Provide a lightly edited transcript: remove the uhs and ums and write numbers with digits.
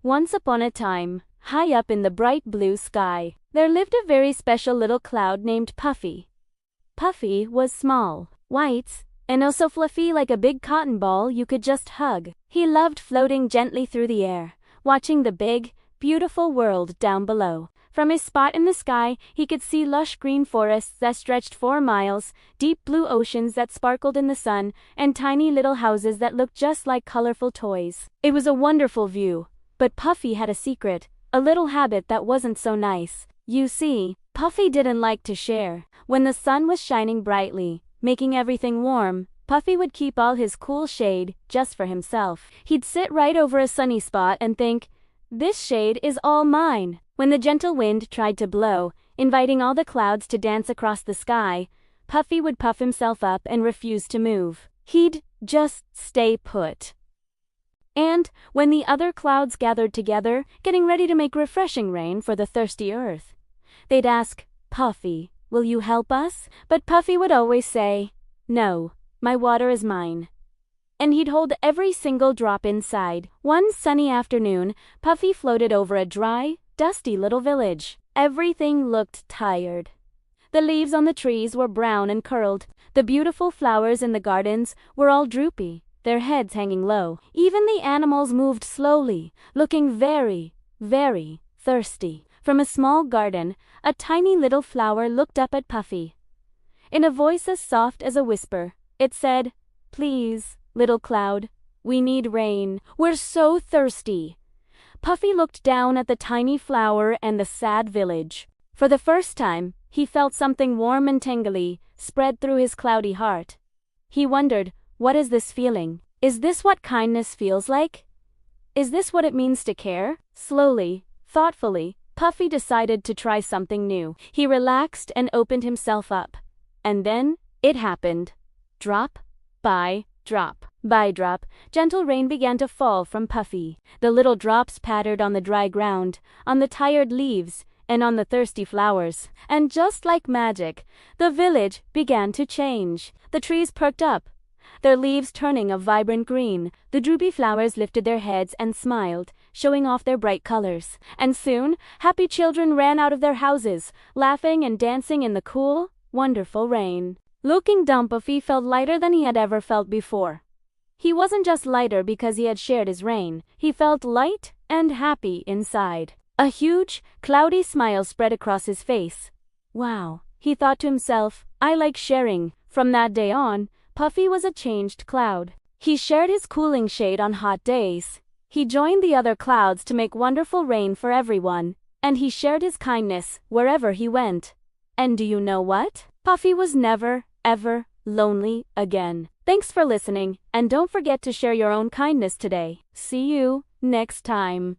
Once upon a time, high up in the bright blue sky, there lived a very special little cloud named Puffy. Puffy was small, white, and oh so fluffy like a big cotton ball you could just hug. He loved floating gently through the air, watching the big, beautiful world down below. From his spot in the sky, he could see lush green forests that stretched 4 miles, deep blue oceans that sparkled in the sun, and tiny little houses that looked just like colorful toys. It was a wonderful view, but Puffy had a secret, a little habit that wasn't so nice. You see, Puffy didn't like to share. When the sun was shining brightly, making everything warm, Puffy would keep all his cool shade just for himself. He'd sit right over a sunny spot and think, "This shade is all mine." When the gentle wind tried to blow, inviting all the clouds to dance across the sky, Puffy would puff himself up and refuse to move. He'd just stay put. And when the other clouds gathered together, getting ready to make refreshing rain for the thirsty earth, they'd ask, "Puffy, will you help us?" But Puffy would always say, "No, my water is mine." And he'd hold every single drop inside. One sunny afternoon, Puffy floated over a dry, dusty little village. Everything looked tired. The leaves on the trees were brown and curled. The beautiful flowers in the gardens were all droopy, their heads hanging low. Even the animals moved slowly, looking very, very thirsty. From a small garden, a tiny little flower looked up at Puffy. In a voice as soft as a whisper, it said, "Please, little cloud, we need rain. We're so thirsty." Puffy looked down at the tiny flower and the sad village. For the first time, he felt something warm and tingly spread through his cloudy heart. He wondered, what is this feeling? Is this what kindness feels like? Is this what it means to care? Slowly, thoughtfully, Puffy decided to try something new. He relaxed and opened himself up. And then, it happened. Drop by drop by drop, gentle rain began to fall from Puffy. The little drops pattered on the dry ground, on the tired leaves, and on the thirsty flowers. And just like magic, the village began to change. The trees perked up, their leaves turning a vibrant green. The droopy flowers lifted their heads and smiled, showing off their bright colors. And soon, happy children ran out of their houses, laughing and dancing in the cool, wonderful rain. Looking down, Puffy felt lighter than he had ever felt before. He wasn't just lighter because he had shared his rain. He felt light and happy inside. A huge, cloudy smile spread across his face. Wow, he thought to himself, I like sharing. From that day on, Puffy was a changed cloud. He shared his cooling shade on hot days. He joined the other clouds to make wonderful rain for everyone. And he shared his kindness wherever he went. And do you know what? Puffy was never, ever lonely again. Thanks for listening, and don't forget to share your own kindness today. See you next time.